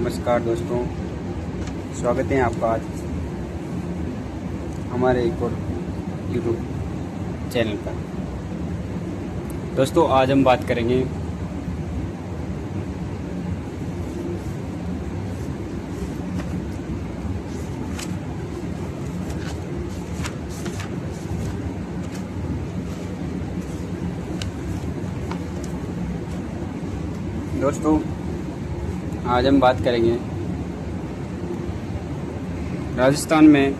नमस्कार दोस्तों, स्वागत है आपका आज हमारे एक और यूट्यूब चैनल पर। दोस्तों आज हम बात करेंगे राजस्थान में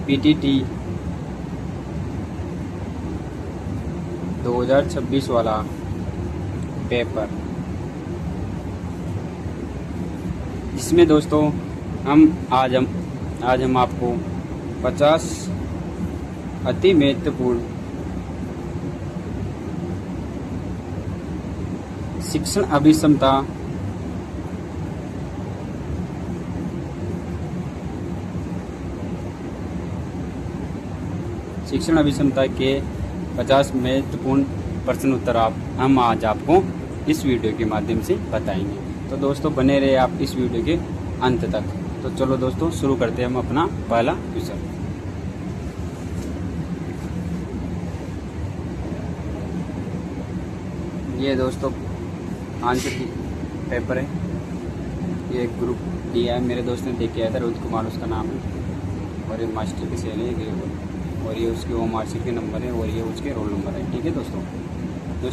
पीटीटी 2026 वाला पेपर, जिसमें दोस्तों आज हम आपको 50 अति महत्वपूर्ण शिक्षण अभिक्षमता के 50 महत्वपूर्ण प्रश्न उत्तर हम आज आपको इस वीडियो के माध्यम से बताएंगे। तो दोस्तों बने रहे आप इस वीडियो के अंत तक। तो चलो दोस्तों शुरू करते हैं हम अपना पहला विषय। ये दोस्तों आंसर की पेपर है, ये ग्रुप दिया है, मेरे दोस्त ने देख के आया था, रोहित कुमार उसका नाम है, और ये मास्टर की सेल है, और ये उसके वो मार्कशीट के नंबर है, और ये उसके रोल नंबर है। ठीक है दोस्तों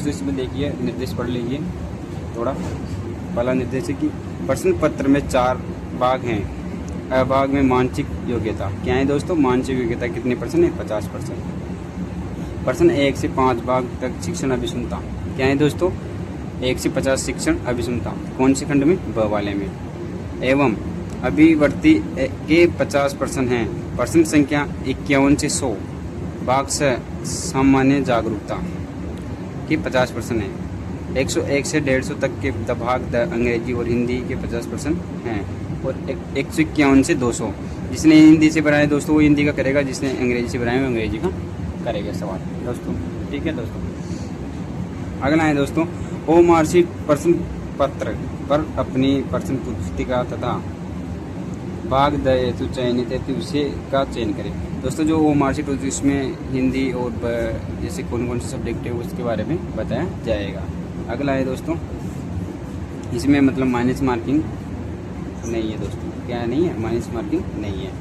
इसमें देखिए निर्देश पढ़ लीजिए थोड़ा। पहला निर्देश है कि प्रश्न पत्र में 4 भाग हैं। अ भाग में मानसिक योग्यता क्या है दोस्तों? मानसिक योग्यता कितने परसेंट है? 50%। प्रश्न 1 से 5 भाग तक शिक्षण अभिक्षमता क्या है दोस्तों? 1 से 50 शिक्षण अभिक्षमता। कौन से खंड में? ब वाले में। एवं अभिवर्ती के 50% हैं। प्रश्न संख्या 51 से 100 भाग से सामान्य जागरूकता के 50% है। 101 से 150 तक के भाग अंग्रेजी और हिंदी के 50% हैं, और 151 से 200 जिसने हिंदी से बनाया दोस्तों वो हिंदी का करेगा, जिसने अंग्रेजी से बनाया वो अंग्रेजी का करेगा सवाल दोस्तों। ठीक है दोस्तों, अगला है दोस्तों ओ मार्कशीट प्रश्न पत्र पर अपनी प्रश्न पुस्तिका तथा भाग द हेतु चयनित हेतु विषय का चयन करें। दोस्तों जो वो मार्कशीट होती है उसमें हिंदी और जैसे कौन कौन से सब्जेक्ट है उसके बारे में बताया जाएगा। अगला है दोस्तों, इसमें मतलब माइनस मार्किंग नहीं है दोस्तों। क्या नहीं है? माइनस मार्किंग नहीं है।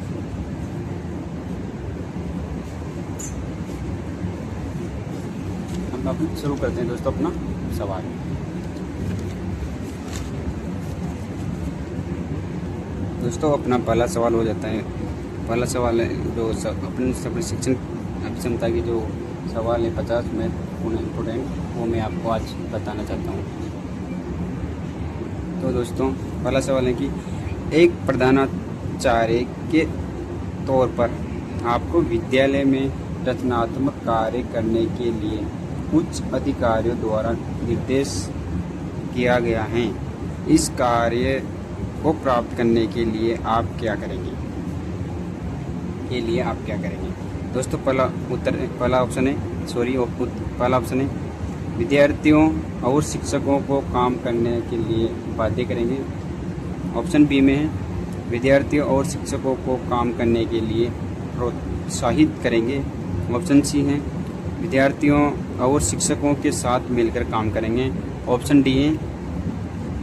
हम अब शुरू करते हैं दोस्तों अपना सवाल। दोस्तों अपना पहला सवाल हो जाता है। पहला सवाल है जो अपने शिक्षण अभिक्षमता की जो सवाल है 50 में इम्पोर्टेंट, वो मैं आपको आज बताना चाहता हूँ। तो दोस्तों पहला सवाल है कि एक प्रधानाचार्य के तौर पर आपको विद्यालय में रचनात्मक कार्य करने के लिए उच्च अधिकारियों द्वारा निर्देश किया गया है। इस कार्य को प्राप्त करने के लिए आप क्या करेंगे? दोस्तों पहला ऑप्शन है विद्यार्थियों और शिक्षकों को काम करने के लिए बाध्य करेंगे। ऑप्शन बी में है विद्यार्थियों और शिक्षकों को काम करने के लिए प्रोत्साहित करेंगे। ऑप्शन सी है विद्यार्थियों और शिक्षकों के साथ मिलकर काम करेंगे। ऑप्शन डी है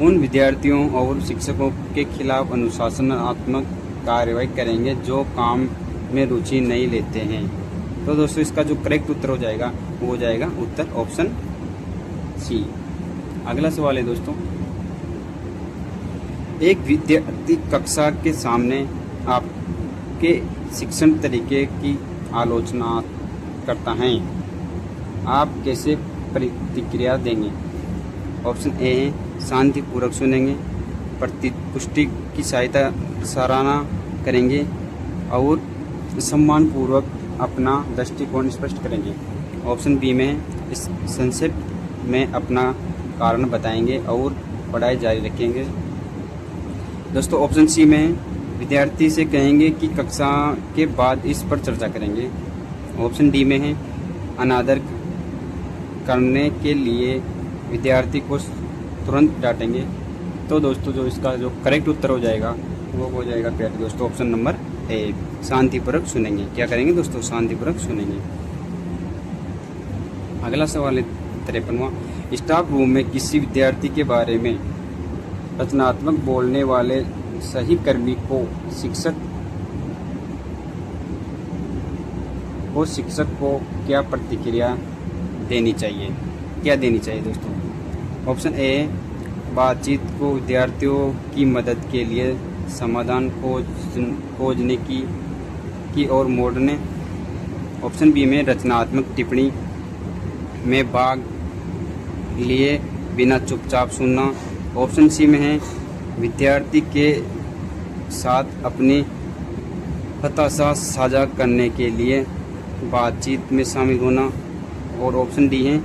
उन विद्यार्थियों और शिक्षकों के खिलाफ अनुशासनात्मक कार्रवाई करेंगे जो काम में रुचि नहीं लेते हैं। तो दोस्तों इसका जो करेक्ट उत्तर हो जाएगा वो हो जाएगा उत्तर ऑप्शन सी। अगला सवाल है दोस्तों, एक विद्यार्थी कक्षा के सामने आपके शिक्षण तरीके की आलोचना करता है, आप कैसे प्रतिक्रिया देंगे? ऑप्शन ए है शांतिपूर्वक सुनेंगे, प्रतिपुष्टि की सराहना करेंगे और सम्मानपूर्वक अपना दृष्टिकोण स्पष्ट करेंगे। ऑप्शन बी में इस संक्षिप्त में अपना कारण बताएंगे और पढ़ाई जारी रखेंगे। दोस्तों ऑप्शन सी में विद्यार्थी से कहेंगे कि कक्षा के बाद इस पर चर्चा करेंगे। ऑप्शन डी में है अनादर करने के लिए विद्यार्थी को तुरंत डांटेंगे। तो दोस्तों जो इसका जो करेक्ट उत्तर हो जाएगा वो हो जाएगा प्यारे दोस्तों ऑप्शन नंबर ए, शांतिपूर्वक सुनेंगे। क्या करेंगे दोस्तों? शांतिपूर्वक सुनेंगे। अगला सवाल है 53वां, स्टाफ रूम में किसी विद्यार्थी के बारे में रचनात्मक बोलने वाले सही कर्मी को शिक्षक को क्या प्रतिक्रिया देनी चाहिए? क्या देनी चाहिए दोस्तों? ऑप्शन ए, बातचीत को विद्यार्थियों की मदद के लिए समाधान खोजने की ओर मोड़ने। ऑप्शन बी में रचनात्मक टिप्पणी में भाग लिए बिना चुपचाप सुनना। ऑप्शन सी में है विद्यार्थी के साथ अपनी हताशा साझा करने के लिए बातचीत में शामिल होना। और ऑप्शन डी है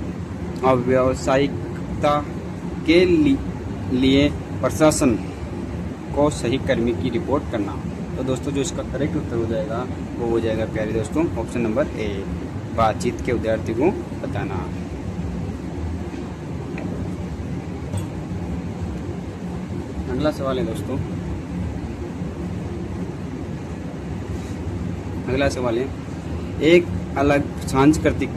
अव्यावसायिकता के लिए प्रशासन को सही कर्मी की रिपोर्ट करना। तो दोस्तों जो इसका करेक्ट उत्तर हो जाएगा वो हो जाएगा प्यारे दोस्तों ऑप्शन नंबर ए, बातचीत के विद्यार्थी को बताना। अगला सवाल है दोस्तों, अगला सवाल है, एक अलग सांस्कृतिक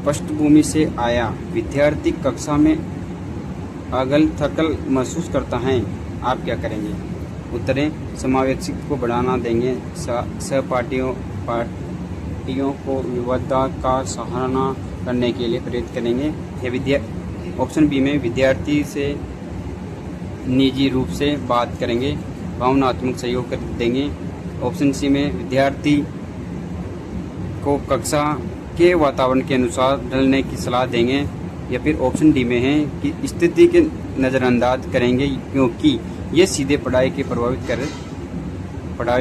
पृष्ठभूमि से आया विद्यार्थी कक्षा में अगल थकल महसूस करता है, आप क्या करेंगे? उत्तरें, समावेशिता को बढ़ाना देंगे, सहपाठियों को विविधता का सराहना करने के लिए प्रेरित करेंगे। या ऑप्शन बी में विद्यार्थी से निजी रूप से बात करेंगे, भावनात्मक सहयोग कर देंगे। ऑप्शन सी में विद्यार्थी को कक्षा के वातावरण के अनुसार ढलने की सलाह देंगे। या फिर ऑप्शन डी में है कि स्थिति के नज़रअंदाज करेंगे क्योंकि ये सीधे पढ़ाई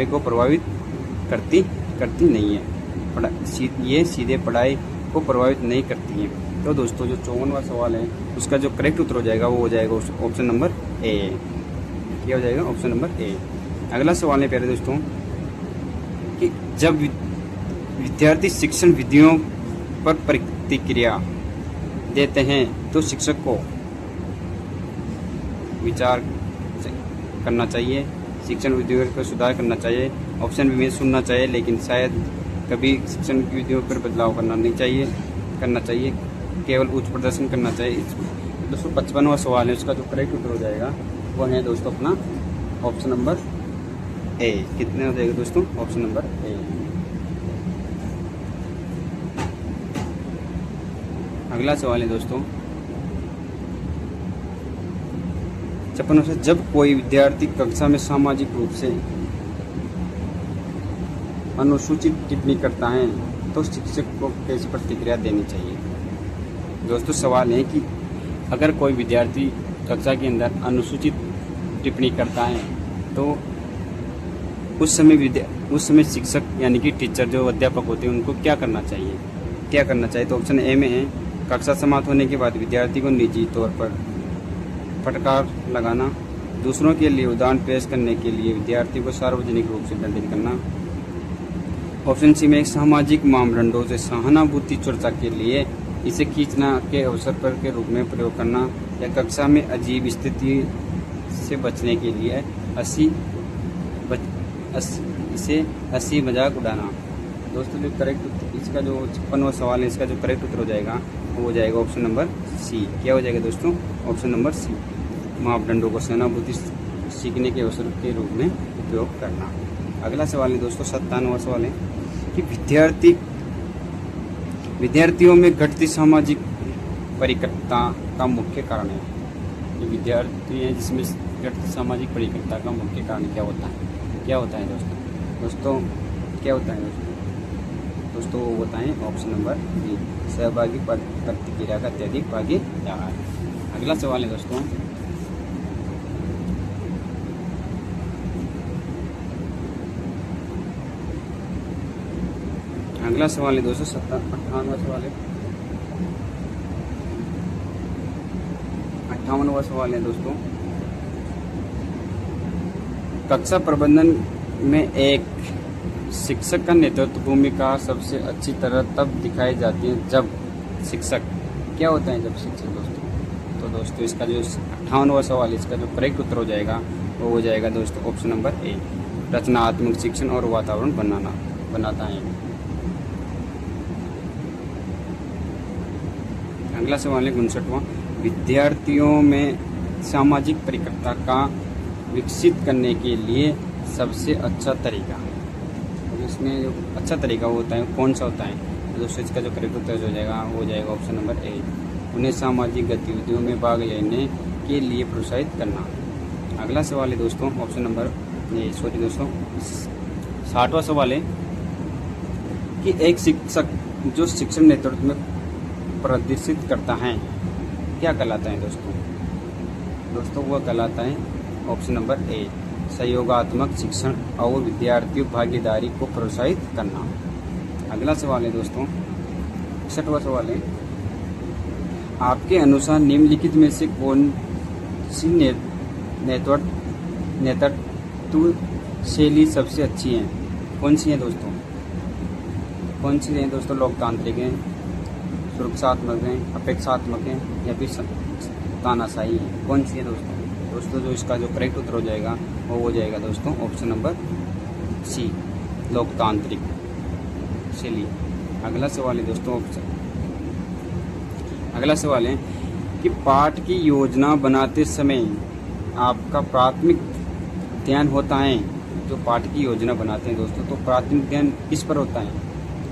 को प्रभावित करती नहीं है। ये सीधे पढ़ाई को प्रभावित नहीं करती है। तो दोस्तों जो 54वां सवाल है उसका जो करेक्ट उत्तर हो जाएगा वो हो जाएगा ऑप्शन नंबर ए। क्या हो जाएगा? Option number A. अगला सवाल है प्यारे दोस्तों कि जब विद्यार्थी शिक्षण विधियों पर प्रतिक्रिया देते हैं तो शिक्षक को विचार करना चाहिए, शिक्षण विधियों पर सुधार करना चाहिए। ऑप्शन बी में सुनना चाहिए लेकिन शायद कभी शिक्षण की विधियों पर बदलाव करना चाहिए, केवल उच्च प्रदर्शन करना चाहिए। दोस्तों 55वां सवाल है उसका जो करेक्ट उत्तर हो जाएगा वो है दोस्तों अपना ऑप्शन नंबर ए। कितने हो जाएगा दोस्तों? Option number A. अगला सवाल है दोस्तों 56वां से, जब कोई विद्यार्थी कक्षा में सामाजिक रूप से अनुसूचित टिप्पणी करता है तो शिक्षक को कैसी प्रतिक्रिया देनी चाहिए? दोस्तों सवाल है कि अगर कोई विद्यार्थी कक्षा के अंदर अनुसूचित टिप्पणी करता है तो उस समय शिक्षक यानी कि टीचर जो अध्यापक होते हैं उनको क्या करना चाहिए? तो ऑप्शन ए में है कक्षा समाप्त होने के बाद विद्यार्थी को निजी तौर पर फटकार लगाना, दूसरों के लिए उदाहरण पेश करने के लिए विद्यार्थी को सार्वजनिक रूप से दंडित करना। ऑप्शन सी में सामाजिक मापदंडों से सहानुभूति चर्चा के लिए इसे खींचना के अवसर पर के रूप में प्रयोग करना, या कक्षा में अजीब स्थिति से बचने के लिए हंसी मजाक उड़ाना। दोस्तों जो करेक्ट इसका जो 56वां सवाल है इसका जो करेक्ट उत्तर हो जाएगा वो हो जाएगा ऑप्शन नंबर सी। क्या हो जाएगा दोस्तों? ऑप्शन नंबर सी, मापदंडों को सहानुभूति सीखने के अवसर के रूप में उपयोग करना। अगला सवाल है दोस्तों 57वां सवाल है कि विद्यार्थियों में घटती सामाजिक परिपक्वता का मुख्य कारण है। ये विद्यार्थी हैं जिसमें घटती सामाजिक परिपक्वता का मुख्य कारण क्या होता है? क्या होता है दोस्तों क्या होता है दोस्तों वो बताएं ऑप्शन नंबर बी, सहभागी प्रतिक्रिया का अत्यधिक भागीदार। अगला सवाल है दोस्तों अगला सवाल है दोस्तों 58वां सवाल है 58वां सवाल है दोस्तों, कक्षा प्रबंधन में एक शिक्षक का नेतृत्व भूमिका सबसे अच्छी तरह तब दिखाई जाती है जब शिक्षक क्या होता है? जब शिक्षक दोस्तों तो दोस्तों इसका जो 58वां सवाल, इसका जो करेक्ट उत्तर हो जाएगा वो हो जाएगा दोस्तों ऑप्शन नंबर ए, रचनात्मक शिक्षण और वातावरण बनाता है। अगला सवाल है 59वां, विद्यार्थियों में सामाजिक परिपक्वता का विकसित करने के लिए सबसे अच्छा तरीका, तो इसमें जो अच्छा तरीका होता है कौन सा होता है? तो दोस्तों इसका जो करेक्ट उत्तर हो जाएगा वो हो जाएगा ऑप्शन नंबर ए, उन्हें सामाजिक गतिविधियों में भाग लेने के लिए प्रोत्साहित करना। अगला सवाल है दोस्तों ऑप्शन नंबर 60वां सवाल है कि एक शिक्षक जो शिक्षण नेतृत्व में प्रदर्शित करता है क्या कहलाता है दोस्तों? दोस्तों वह कहलाता है ऑप्शन नंबर ए, सहयोगात्मक शिक्षण और विद्यार्थी भागीदारी को प्रोत्साहित करना। अगला सवाल है दोस्तों 61वां सवाल है, आपके अनुसार निम्नलिखित में से कौन सी नेतृत्व शैली सबसे अच्छी है? कौन सी है दोस्तों? कौन सी है दोस्तों? लोकतांत्रिक है, सुरक्षात्मक है, अपेक्षात्मक है या फिर तानाशाही है? कौन सी है दोस्तों? दोस्तों जो इसका जो करेक्ट उत्तर हो जाएगा वो हो जाएगा दोस्तों ऑप्शन नंबर सी, लोकतांत्रिक शैली। अगला सवाल है दोस्तों अगला सवाल है कि पाठ की योजना बनाते समय आपका प्राथमिक ध्यान होता है, जो पाठ की योजना बनाते हैं दोस्तों तो प्राथमिक ध्यान किस पर होता है?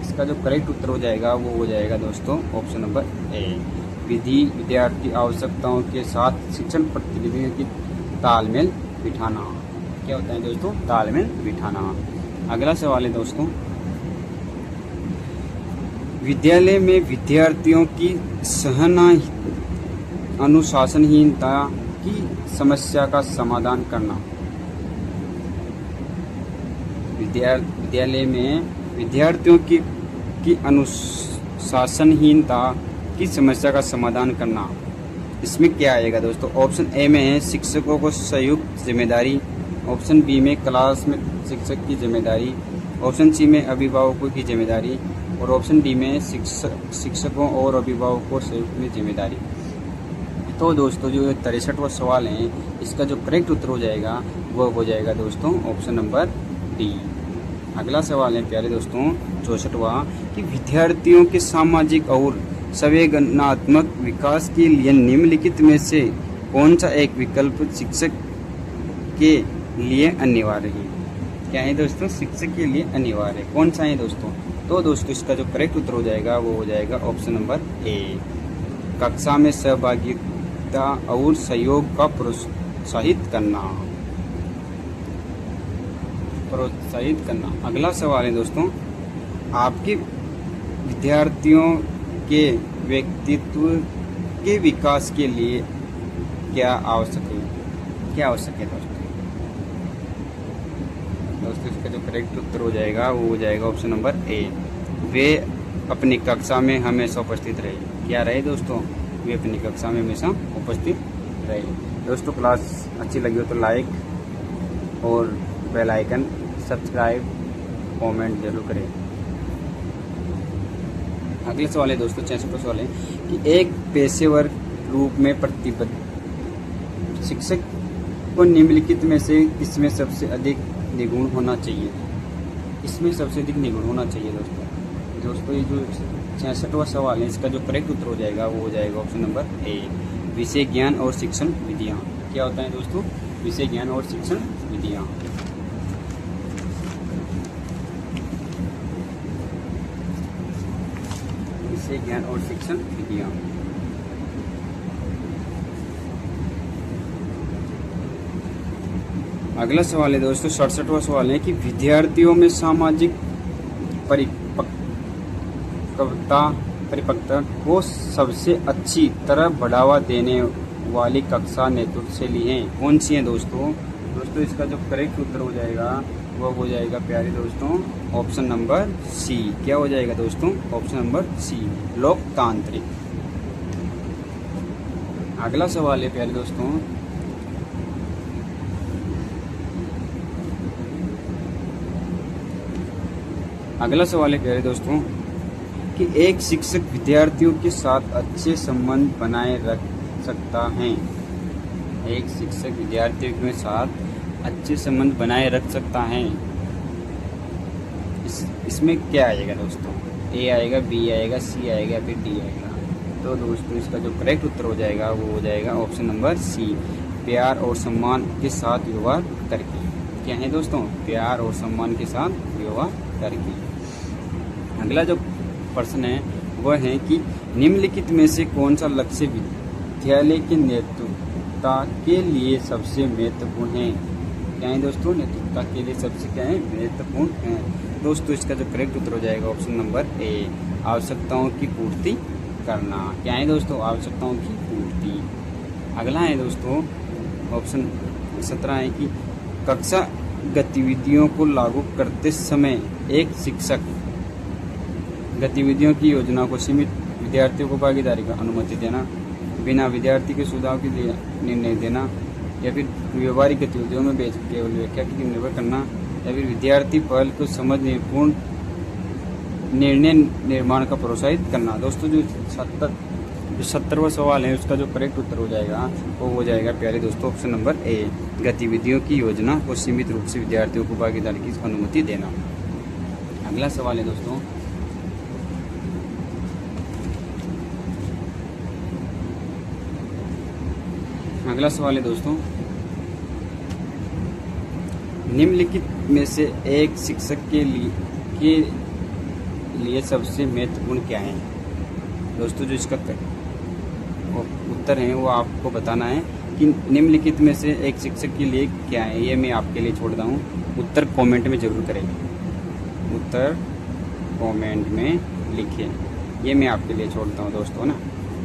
इसका जो करेक्ट उत्तर हो जाएगा वो हो जाएगा दोस्तों ऑप्शन नंबर ए, विद्यार्थी आवश्यकताओं के साथ शिक्षण प्रतिनिधियों की तालमेल बिठाना। क्या होता है दोस्तों? तालमेल बिठाना। अगला सवाल है दोस्तों, विद्यालय में विद्यार्थियों की अनुशासनहीनता की समस्या का समाधान करना। विद्यालय में विद्यार्थियों की अनुशासनहीनता की समस्या का समाधान करना, इसमें क्या आएगा दोस्तों? ऑप्शन ए में है शिक्षकों को संयुक्त जिम्मेदारी, ऑप्शन बी में क्लास में शिक्षक की जिम्मेदारी, ऑप्शन सी में अभिभावकों की जिम्मेदारी और ऑप्शन डी में शिक्षकों और अभिभावकों संयुक्त में जिम्मेदारी। तो दोस्तों जो 63वां सवाल है इसका जो करेक्ट उत्तर हो जाएगा वो हो जाएगा दोस्तों ऑप्शन नंबर डी। अगला सवाल है प्यारे दोस्तों 64वां कि विद्यार्थियों के सामाजिक और संवेदनात्मक विकास के लिए निम्नलिखित में से कौन सा एक विकल्प शिक्षक के लिए अनिवार्य है? क्या है दोस्तों? शिक्षक के लिए अनिवार्य है। कौन सा है दोस्तों? तो दोस्तों इसका जो करेक्ट उत्तर हो जाएगा वो हो जाएगा ऑप्शन नंबर ए, कक्षा में सहभागिता और सहयोग का प्रोत्साहित करना। अगला सवाल है दोस्तों, आपके विद्यार्थियों के व्यक्तित्व के विकास के लिए क्या आवश्यक है दोस्तों इसका जो करेक्ट उत्तर हो जाएगा वो हो जाएगा ऑप्शन नंबर ए, वे अपनी कक्षा में हमेशा उपस्थित रहे। क्या रहे दोस्तों? वे अपनी कक्षा में हमेशा उपस्थित रहे। दोस्तों क्लास अच्छी लगी हो तो लाइक और बेल आइकन सब्सक्राइब कमेंट जरूर करें। अगले सवाल है दोस्तों 66वां सवाल है कि एक पेशेवर रूप में प्रतिबद्ध शिक्षक को निम्नलिखित में से किसमें सबसे अधिक निपुण होना चाहिए? इसमें सबसे अधिक निपुण होना चाहिए दोस्तों ये जो 66वां सवाल है इसका जो करेक्ट उत्तर हो जाएगा वो हो जाएगा ऑप्शन नंबर ए, विषय ज्ञान और शिक्षण विधियाँ। क्या होता है दोस्तों? विषय ज्ञान और शिक्षण विधियाँ। विषय ज्ञान और शिक्षण विधियाँ। अगला सवाल है दोस्तों 67वां सवाल है कि विद्यार्थियों में सामाजिक परिपक्वता को सबसे अच्छी तरह बढ़ावा देने वाली कक्षा नेतृत्व शैली है। कौन सी है दोस्तों इसका जो करेक्ट उत्तर हो जाएगा वो हो जाएगा प्यारे दोस्तों ऑप्शन नंबर सी। क्या हो जाएगा दोस्तों? ऑप्शन नंबर सी, लोकतांत्रिक। अगला सवाल है प्यारे दोस्तों कि एक शिक्षक विद्यार्थियों के साथ अच्छे संबंध बनाए रख सकता है। एक शिक्षक विद्यार्थियों के साथ अच्छे संबंध बनाए रख सकता है। इसमें क्या आएगा दोस्तों? ए आएगा, बी आएगा, सी आएगा या फिर डी आएगा? तो दोस्तों इसका जो करेक्ट उत्तर हो जाएगा वो हो जाएगा ऑप्शन नंबर सी, प्यार और सम्मान के साथ व्यवहार करके। क्या है दोस्तों? प्यार और सम्मान के साथ व्यवहार करके। अगला जो प्रश्न है वह है कि निम्नलिखित में से कौन सा लक्ष्य विद्यालय के नेतृत्वता के लिए सबसे महत्वपूर्ण है? क्या है दोस्तों? नेतृत्वता के लिए सबसे क्या है? महत्वपूर्ण है। दोस्तों इसका जो करेक्ट उत्तर हो जाएगा ऑप्शन नंबर ए, आवश्यकताओं की पूर्ति करना। क्या है दोस्तों? आवश्यकताओं की पूर्ति। अगला है दोस्तों ऑप्शन 17 है कि कक्षा गतिविधियों को लागू करते समय एक शिक्षक गतिविधियों की योजना को सीमित विद्यार्थियों को भागीदारी का अनुमति देना, बिना विद्यार्थी के सुझाव के निर्णय देना, या फिर व्यवहारिक गतिविधियों में केवल व्याख्या की निर्भर करना, या फिर विद्यार्थी पहल को समझने पूर्ण निर्णय निर्माण का प्रोत्साहित करना। दोस्तों जो 70वां सवाल है उसका जो करेक्ट उत्तर हो जाएगा वो हो जाएगा प्यारे दोस्तों ऑप्शन नंबर ए, गतिविधियों की योजना को सीमित रूप से विद्यार्थियों को भागीदारी की अनुमति देना। अगला सवाल है दोस्तों निम्नलिखित में से एक शिक्षक के लिए सबसे महत्वपूर्ण क्या है? दोस्तों जो इसका उत्तर है वो आपको बताना है कि निम्नलिखित में से एक शिक्षक के लिए क्या है। ये मैं आपके लिए छोड़ता हूँ, उत्तर कमेंट में जरूर करें, उत्तर कमेंट में लिखें। ये मैं आपके लिए छोड़ता हूँ दोस्तों ना,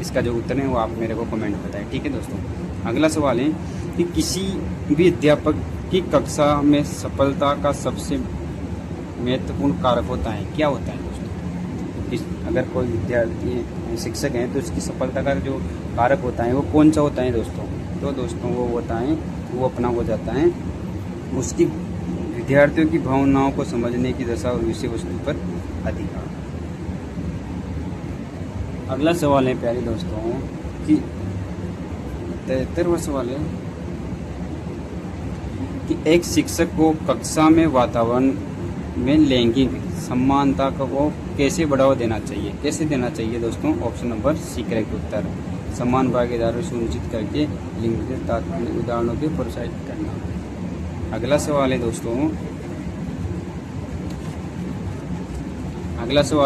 इसका जो उत्तर है वो आप मेरे को कमेंट में बताएं, ठीक है दोस्तों। अगला सवाल है कि किसी भी अध्यापक की कक्षा में सफलता का सबसे महत्वपूर्ण कारक होता है। क्या होता है दोस्तों? अगर कोई विद्यार्थी शिक्षक है तो उसकी सफलता का जो कारक होता है वो कौन सा होता है दोस्तों? तो दोस्तों वो होता है, वो अपना हो जाता है उसकी विद्यार्थियों की भावनाओं को समझने की दशा और विषय वस्तु पर अधिकार। अगला सवाल है प्यारे दोस्तों कि 73वां सवाल है कि एक शिक्षक को कक्षा में वातावरण में लैंगिक समानता को कैसे बढ़ावा देना चाहिए? कैसे देना चाहिए दोस्तों? ऑप्शन नंबर सी करेक्ट उत्तर, समान भागीदारी सुनिश्चित करके लिंग के तात्पर्य उदाहरणों के प्रोत्साहित करना। अगला सवाल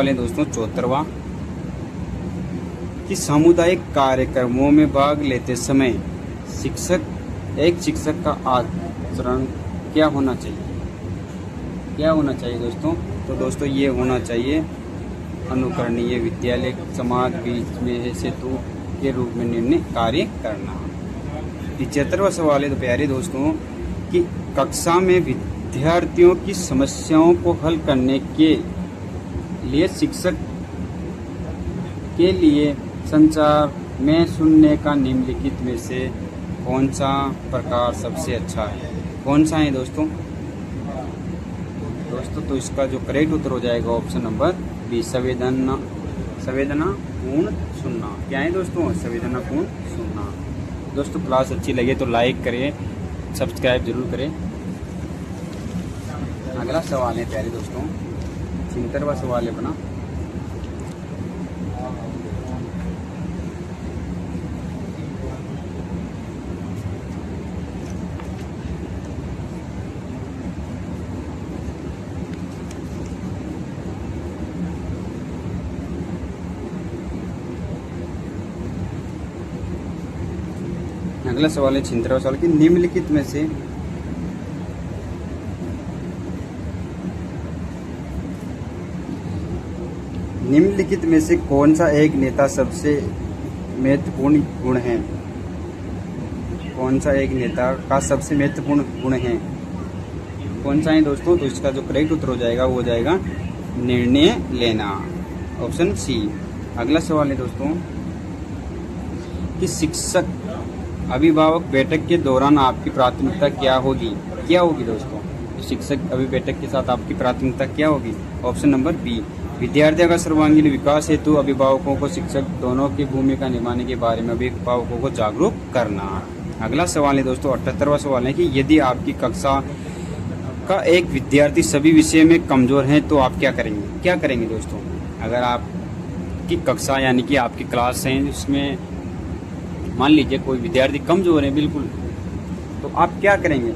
है दोस्तों 74वां कि सामुदायिक कार्यक्रमों में भाग लेते समय एक शिक्षक का आचरण क्या होना चाहिए? क्या होना चाहिए दोस्तों? तो दोस्तों ये होना चाहिए अनुकरणीय, विद्यालय समाज बीच में सेतु के रूप में निर्णय कार्य करना। 75वां सवाल है तो प्यारे दोस्तों कि कक्षा में विद्यार्थियों की समस्याओं को हल करने के लिए शिक्षक के लिए संचार में सुनने का निम्नलिखित में से कौन सा प्रकार सबसे अच्छा है? कौन सा है दोस्तों? तो इसका जो करेक्ट उत्तर हो जाएगा ऑप्शन नंबर बी, संवेदनापूर्ण सुनना। क्या है दोस्तों? संवेदनापूर्ण सुनना। दोस्तों क्लास अच्छी लगे तो लाइक करें, सब्सक्राइब जरूर करें। अगला सवाल है प्यारे दोस्तों 76वां सवाल है अपना अगला सवाल है 76वां सवाल कि निम्नलिखित में से कौन सा एक नेता सबसे महत्वपूर्ण गुण है? कौन सा एक नेता का सबसे महत्वपूर्ण गुण है? कौन सा है दोस्तों? तो इसका जो करेक्ट उत्तर हो जाएगा वो हो जाएगा निर्णय लेना, ऑप्शन सी। अगला सवाल है दोस्तों कि शिक्षक अभिभावक बैठक के दौरान आपकी प्राथमिकता क्या होगी? क्या होगी दोस्तों? शिक्षक अभिभावक के साथ आपकी प्राथमिकता क्या होगी? ऑप्शन नंबर बी, विद्यार्थियों का सर्वांगीण विकास हेतु अभिभावकों को शिक्षक दोनों की भूमिका निभाने के बारे में अभिभावकों को जागरूक करना। अगला सवाल है दोस्तों 78वां सवाल है कि यदि आपकी कक्षा का एक विद्यार्थी सभी विषय में कमजोर है तो आप क्या करेंगे? क्या करेंगे दोस्तों? अगर आपकी कक्षा यानी कि आपकी क्लास है उसमें मान लीजिए कोई विद्यार्थी कमजोर है बिल्कुल, तो आप क्या करेंगे?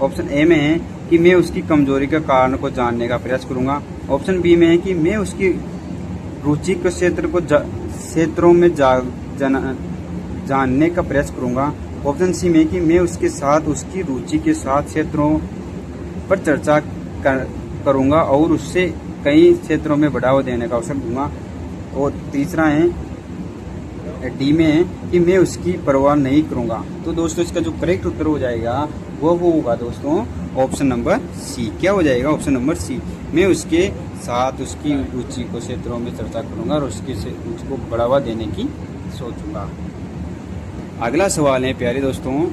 ऑप्शन ए में है कि मैं उसकी कमजोरी के कारण को जानने का प्रयास करूंगा। ऑप्शन बी में है कि मैं उसकी रुचि के क्षेत्रों में जानने का प्रयास करूंगा। ऑप्शन सी में कि मैं उसके साथ उसकी रुचि के साथ क्षेत्रों पर चर्चा करूंगा और उससे कई क्षेत्रों में बढ़ावा देने का अवसर दूंगा। और तीसरा है डी में है कि मैं उसकी परवाह नहीं करूंगा। तो दोस्तों इसका जो करेक्ट उत्तर हो जाएगा वो होगा दोस्तों ऑप्शन नंबर सी। क्या हो जाएगा? Option number C. मैं उसके साथ उसकी रुचि को क्षेत्रों में चर्चा करूंगा और उसको बढ़ावा देने की सोचूंगा। अगला सवाल है प्यारे दोस्तों,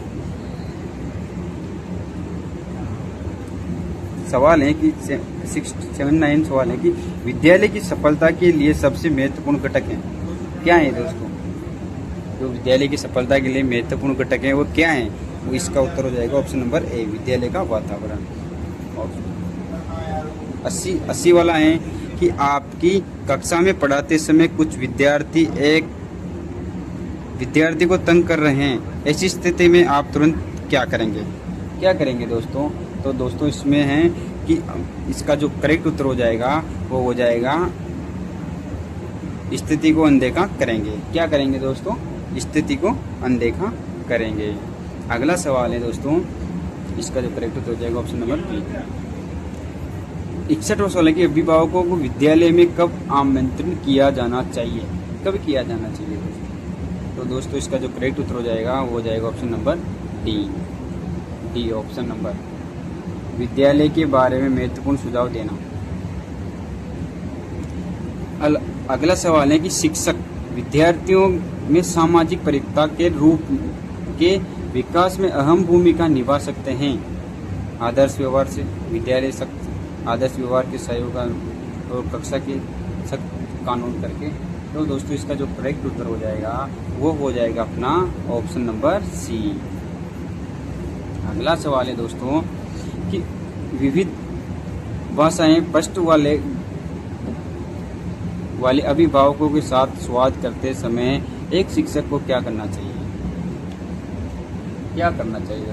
सवाल है कि 679 सवाल है कि विद्यालय की सफलता के लिए सबसे महत्वपूर्ण घटक हैं। क्या है दोस्तों? जो विद्यालय की सफलता के लिए महत्वपूर्ण घटक हैं वो क्या है? वो इसका उत्तर हो जाएगा ऑप्शन नंबर ए, विद्यालय का वातावरण। 80 वाला है कि आपकी कक्षा में पढ़ाते समय कुछ विद्यार्थी को तंग कर रहे हैं, ऐसी स्थिति में आप तुरंत क्या करेंगे? क्या करेंगे दोस्तों? तो दोस्तों इसमें है कि इसका जो करेक्ट उत्तर हो जाएगा वो हो जाएगा स्थिति को अनदेखा करेंगे। क्या करेंगे दोस्तों? स्थिति को अनदेखा करेंगे। अगला सवाल है दोस्तों, इसका जो करेक्ट उत्तर हो जाएगा ऑप्शन नंबर बी। 61वां सवाल है कि अभिभावकों को विद्यालय में कब आमंत्रण किया जाना चाहिए? कब किया जाना चाहिए दोस्तों? तो दोस्तों इसका जो करेक्ट उत्तर हो जाएगा वो हो जाएगा option number D option number, विद्यालय के बारे में महत्वपूर्ण सुझाव देना। अगला सवाल है कि शिक्षक विद्यार्थियों में सामाजिक परिपक्वता के रूप के विकास में अहम भूमिका निभा सकते हैं। आदर्श व्यवहार से विद्यालय आदर्श व्यवहार के सहयोग और कक्षा के सख्त कानून करके। तो दोस्तों इसका जो करेक्ट उत्तर हो जाएगा वो हो जाएगा अपना ऑप्शन नंबर सी। अगला सवाल है दोस्तों कि विविध भाषाएं स्पष्ट वाले अभिभावकों के साथ संवाद करते समय एक शिक्षक को क्या करना चाहिए? क्या करना चाहिए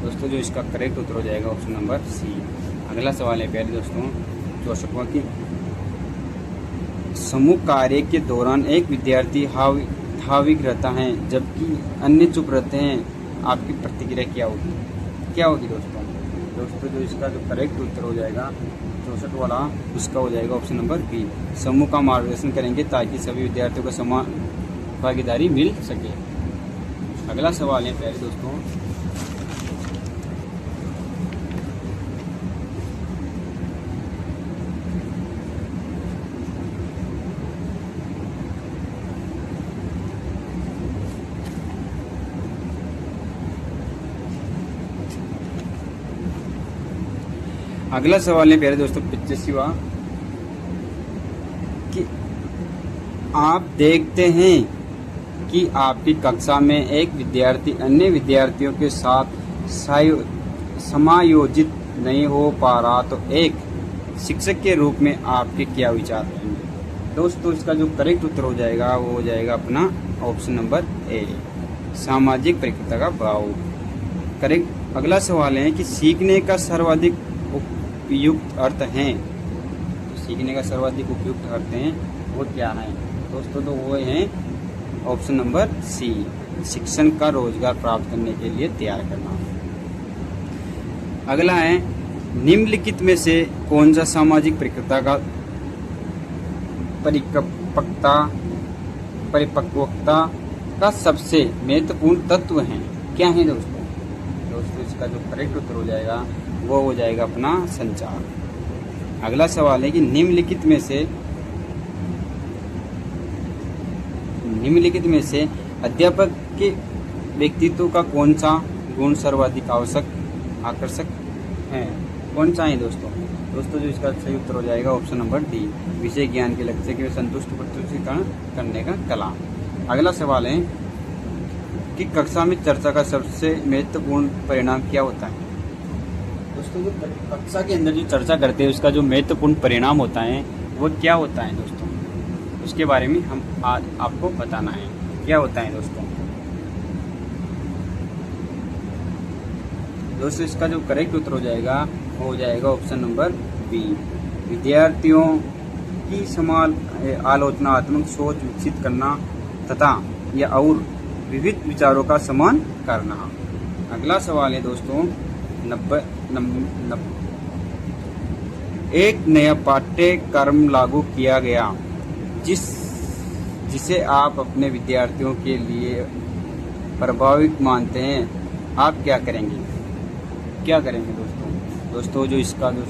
दोस्तों? जो इसका करेक्ट उत्तर हो जाएगा ऑप्शन नंबर सी। अगला सवाल है प्यारे दोस्तों 64वां की समूह कार्य के दौरान एक विद्यार्थी हाविक रहता है जबकि अन्य चुप रहते हैं, आपकी प्रतिक्रिया क्या होगी? क्या होगी दोस्तों? जो इसका जो करेक्ट उत्तर हो जाएगा 64 वाला उसका हो जाएगा ऑप्शन नंबर बी, समूह का मार्गदर्शन करेंगे ताकि सभी विद्यार्थियों को समान भागीदारी मिल सके। अगला सवाल है प्यारे दोस्तों अगला सवाल है प्यारे दोस्तों 85वां कि आप देखते हैं कि आपकी कक्षा में एक विद्यार्थी अन्य विद्यार्थियों के साथ समायोजित नहीं हो पा रहा, तो एक शिक्षक के रूप में आपके क्या विचार रहेंगे? दोस्तों इसका जो करेक्ट उत्तर हो जाएगा वो हो जाएगा अपना ऑप्शन नंबर ए, सामाजिक परिपक्वता का भाव। करेक्ट। अगला सवाल है कि सीखने का सर्वाधिक उपयुक्त अर्थ हैं, तो सीखने का सर्वाधिक उपयुक्त अर्थ हैं वो क्या है दोस्तों? तो वो हैं ऑप्शन नंबर सी, शिक्षण का रोजगार प्राप्त करने के लिए तैयार करना। अगला है निम्नलिखित में से कौन सा सामाजिक परिपक्वता का सबसे महत्वपूर्ण तत्व है? क्या है दोस्तों? इसका जो करेक्ट उत्तर हो जाएगा वो हो जाएगा अपना संचार। अगला सवाल है कि निम्नलिखित में से अध्यापक के व्यक्तित्व का कौन सा गुण सर्वाधिक आकर्षक है? कौन सा है दोस्तों? दोस्तों जो इसका सही उत्तर हो जाएगा ऑप्शन नंबर डी, विषय ज्ञान के लक्ष्य के संतुष्ट प्रस्तुतीकरण करने का कला। अगला सवाल है कि कक्षा में चर्चा का सबसे महत्वपूर्ण परिणाम क्या होता है। दोस्तों जो कक्षा के अंदर जो चर्चा करते हैं उसका जो महत्वपूर्ण परिणाम होता है वो क्या होता है दोस्तों, उसके बारे में हम आज आपको बताना है क्या होता है दोस्तों। दोस्तों इसका जो करेक्ट उत्तर हो जाएगा वो हो जाएगा ऑप्शन नंबर बी, विद्यार्थियों की समान आलोचनात्मक सोच विकसित करना तथा या और विविध विचारों का सम्मान करना। अगला सवाल है दोस्तों एक नया पाठ्यक्रम लागू किया गया जिसे आप अपने विद्यार्थियों के लिए प्रभावित मानते हैं, आप क्या करेंगे दोस्तों जो इसका जो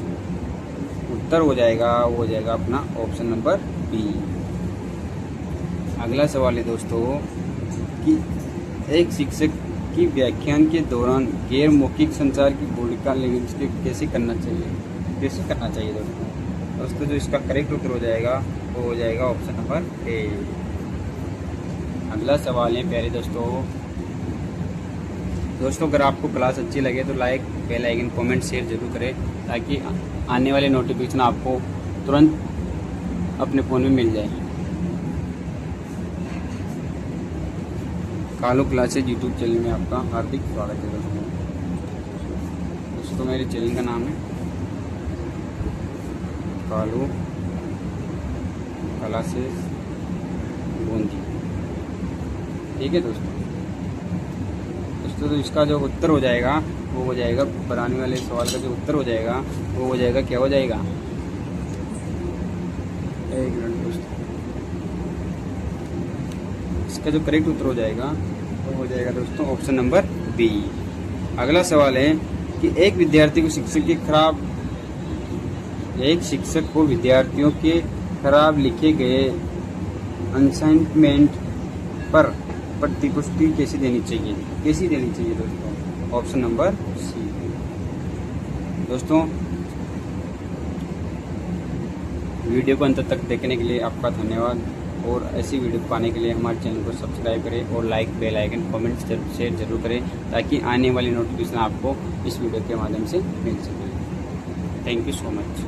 उत्तर हो जाएगा वो हो जाएगा अपना ऑप्शन नंबर बी। अगला सवाल है दोस्तों कि एक शिक्षक की व्याख्यान के दौरान गैर मौखिक संचार की भूमिका कैसे करना चाहिए दोस्तों जो इसका करेक्ट उत्तर हो जाएगा वो हो जाएगा ऑप्शन नंबर ए। अगला सवाल है प्यारे दोस्तों अगर आपको क्लास अच्छी लगे तो like, bell icon, comment, share जरूर करें ताकि आने वाले नोटिफिकेशन आपको तुरंत अपने फ़ोन में मिल जाए। कालू क्लासेज यूट्यूब चैनल में आपका हार्दिक स्वागत है दोस्तों मेरे चैनल का नाम है कालू क्लासेज बूंदी। ठीक है दोस्तों तो इसका जो उत्तर हो जाएगा वो हो जाएगा, बनाने वाले सवाल का जो उत्तर हो जाएगा वो हो जाएगा, क्या हो जाएगा, एक मिनट दोस्तों, इसका जो करेक्ट उत्तर हो जाएगा वो हो जाएगा दोस्तों ऑप्शन नंबर बी। अगला सवाल है कि एक शिक्षक को विद्यार्थियों के खराब लिखे गए असाइनमेंट पर प्रतिपुष्टि कैसे देनी चाहिए दोस्तों, ऑप्शन नंबर सी। दोस्तों वीडियो को अंत तक देखने के लिए आपका धन्यवाद और ऐसी वीडियो पाने के लिए हमारे चैनल को सब्सक्राइब करें और like, bell icon, comment, share जरूर करें ताकि आने वाली नोटिफिकेशन आपको इस वीडियो के माध्यम से मिल सके। Thank you so much.